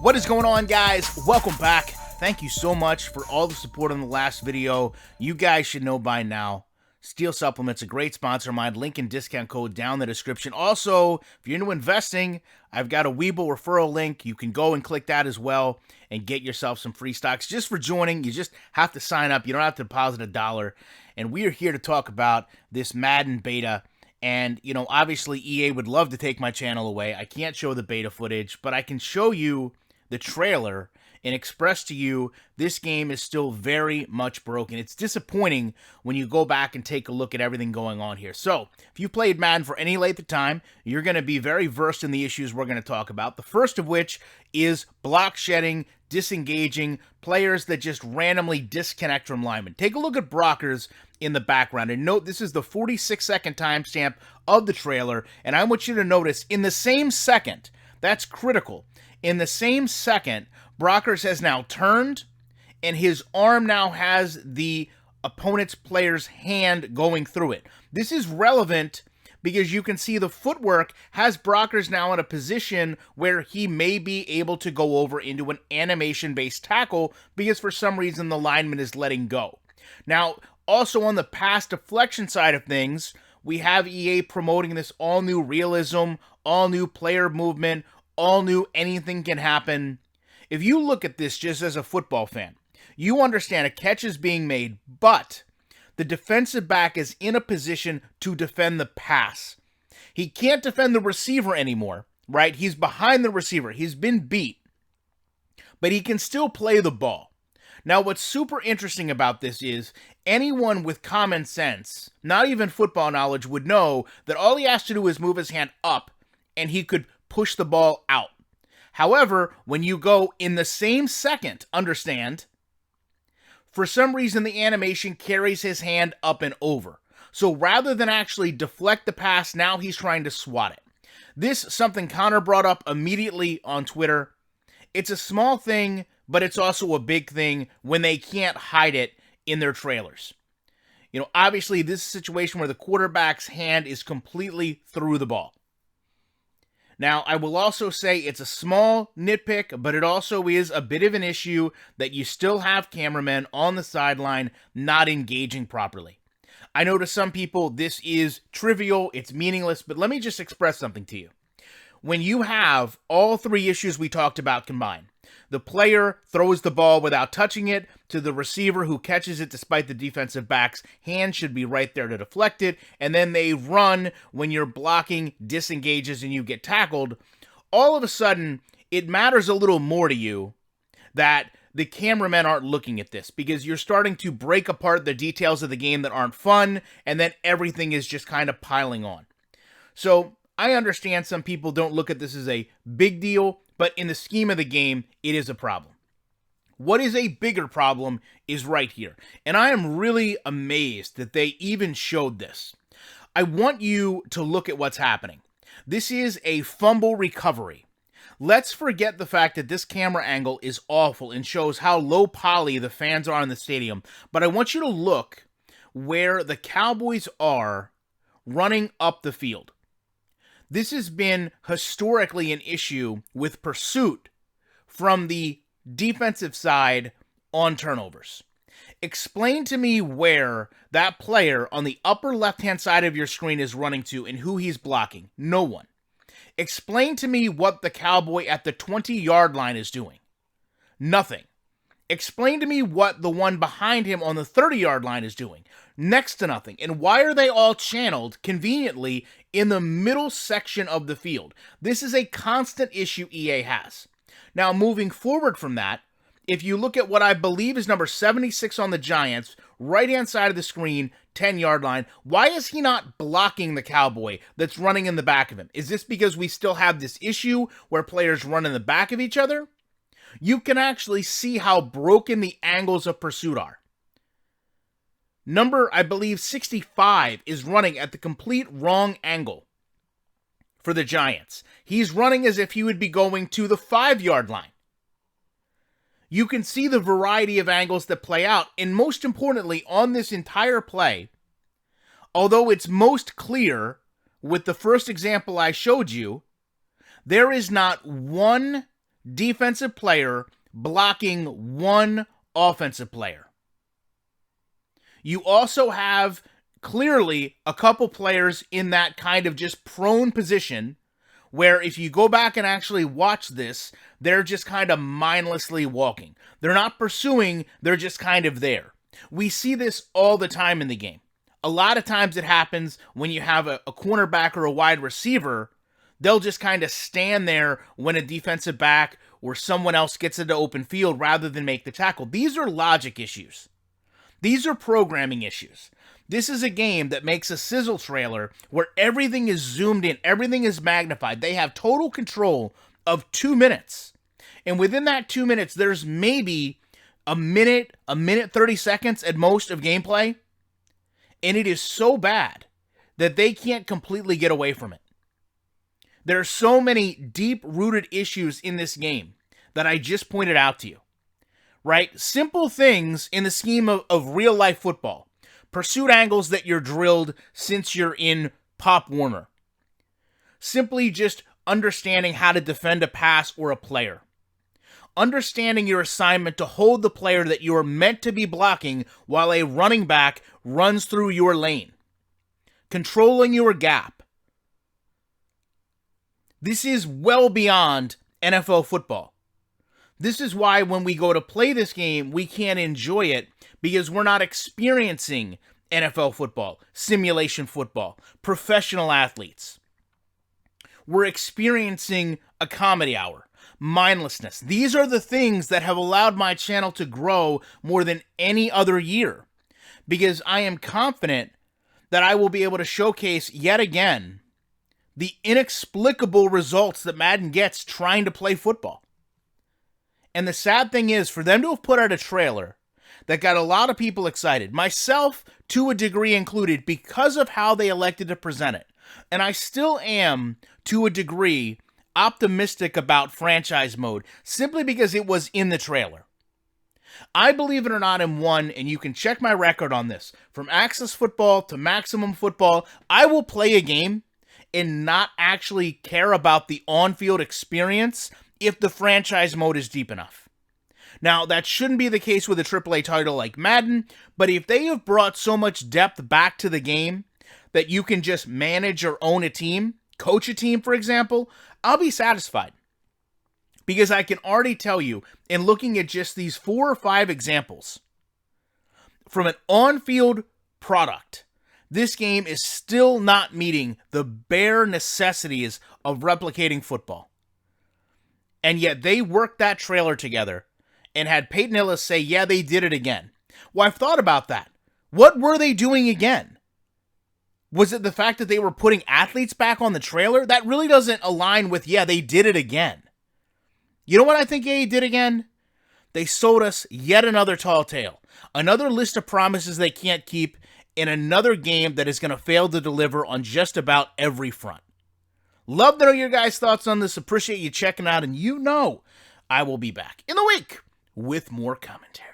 What is going on, guys? Welcome back. Thank you so much for all the support on the last video. You guys should know by now, Steel Supplement's a great sponsor of mine. Link and discount code down in the description. Also, if you're into investing, I've got a Webull referral link. You can go and click that as well and get yourself some free stocks. Just for joining, you just have to sign up. You don't have to deposit $1. And we are here to talk about this Madden beta. And, you know, obviously EA would love to take my channel away. I can't show the beta footage, but I can show you the trailer and express to you this game is still very much broken. It's disappointing when you go back and take a look at everything going on here. So, if you played Madden for any length of time, you're going to be very versed in the issues we're going to talk about. The first of which is block shedding, disengaging, players that just randomly disconnect from linemen. Take a look at blockers in the background, and note this is the 46-second timestamp of the trailer, and I want you to notice in the same second, that's critical, in the same second, Brockers has now turned, and his arm now has the opponent's player's hand going through it. This is relevant because you can see the footwork has Brockers now in a position where he may be able to go over into an animation-based tackle because for some reason the lineman is letting go. Now, also on the pass deflection side of things, we have EA promoting this all-new realism, all-new player movement, all new anything can happen. If you look at this just as a football fan, you understand a catch is being made, but the defensive back is in a position to defend the pass. He can't defend the receiver anymore, right? He's behind the receiver. He's been beat, but he can still play the ball. Now, what's super interesting about this is anyone with common sense, not even football knowledge, would know that all he has to do is move his hand up and he could push the ball out. However, when you go in the same second, understand, for some reason the animation carries his hand up and over. So rather than actually deflect the pass, now he's trying to swat it. This something Connor brought up immediately on Twitter. It's a small thing, but it's also a big thing when they can't hide it in their trailers. You know, obviously this is a situation where the quarterback's hand is completely through the ball. Now, I will also say it's a small nitpick, but it also is a bit of an issue that you still have cameramen on the sideline not engaging properly. I know to some people this is trivial, it's meaningless, but let me just express something to you. When you have all three issues we talked about combined, the player throws the ball without touching it to the receiver who catches it despite the defensive back's hand should be right there to deflect it, and then they run when you're blocking, disengages, and you get tackled. All of a sudden, it matters a little more to you that the cameramen aren't looking at this because you're starting to break apart the details of the game that aren't fun, and then everything is just kind of piling on. So, I understand some people don't look at this as a big deal, but in the scheme of the game, it is a problem. What is a bigger problem is right here. And I am really amazed that they even showed this. I want you to look at what's happening. This is a fumble recovery. Let's forget the fact that this camera angle is awful and shows how low poly the fans are in the stadium. But I want you to look where the Cowboys are running up the field. This has been historically an issue with pursuit from the defensive side on turnovers. Explain to me where that player on the upper left-hand side of your screen is running to and who he's blocking. No one. Explain to me what the Cowboy at the 20-yard line is doing. Nothing. Explain to me what the one behind him on the 30-yard line is doing. Next to nothing. And why are they all channeled conveniently in the middle section of the field? This is a constant issue EA has. Now, moving forward from that, if you look at what I believe is number 76 on the Giants, right-hand side of the screen, 10-yard line, why is he not blocking the Cowboy that's running in the back of him? Is this because we still have this issue where players run in the back of each other? You can actually see how broken the angles of pursuit are. Number, I believe, 65 is running at the complete wrong angle for the Giants. He's running as if he would be going to the 5-yard line. you can see the variety of angles that play out. And most importantly, on this entire play, although it's most clear with the first example I showed you, there is not one defensive player blocking one offensive player. You also have clearly a couple players in that kind of just prone position where if you go back and actually watch this, they're just kind of mindlessly walking. They're not pursuing, they're just kind of there. We see this all the time in the game. A lot of times it happens when you have a cornerback or a wide receiver. They'll just kind of stand there when a defensive back or someone else gets into open field rather than make the tackle. These are logic issues. These are programming issues. This is a game that makes a sizzle trailer where everything is zoomed in, everything is magnified. They have total control of 2 minutes. And within that 2 minutes, there's maybe a minute 30 seconds at most of gameplay. And it is so bad that they can't completely get away from it. There are so many deep-rooted issues in this game that I just pointed out to you. Right? Simple things in the scheme of real-life football. Pursuit angles that you're drilled since you're in Pop Warner. Simply just understanding how to defend a pass or a player. Understanding your assignment to hold the player that you are meant to be blocking while a running back runs through your lane. Controlling your gap. This is well beyond NFL football. This is why when we go to play this game, we can't enjoy it because we're not experiencing NFL football, simulation football, professional athletes. We're experiencing a comedy hour, mindlessness. These are the things that have allowed my channel to grow more than any other year because I am confident that I will be able to showcase yet again the inexplicable results that Madden gets trying to play football. And the sad thing is, for them to have put out a trailer that got a lot of people excited, myself to a degree included, because of how they elected to present it. And I still am, to a degree, optimistic about franchise mode, simply because it was in the trailer. I, believe it or not, am one, and you can check my record on this, from Access Football to Maximum Football, I will play a game and not actually care about the on-field experience if the franchise mode is deep enough. Now, that shouldn't be the case with a AAA title like Madden, but if they have brought so much depth back to the game that you can just manage or own a team, coach a team, for example, I'll be satisfied. Because I can already tell you, in looking at just these 4 or 5 examples, from an on-field product, this game is still not meeting the bare necessities of replicating football. And yet they worked that trailer together and had Peyton Hillis say, yeah, they did it again. Well, I've thought about that. What were they doing again? Was it the fact that they were putting athletes back on the trailer? That really doesn't align with, yeah, they did it again. You know what I think EA did again? They sold us yet another tall tale. Another list of promises they can't keep in another game that is going to fail to deliver on just about every front. Love to know your guys' thoughts on this. Appreciate you checking out, and you know I will be back in the week with more commentary.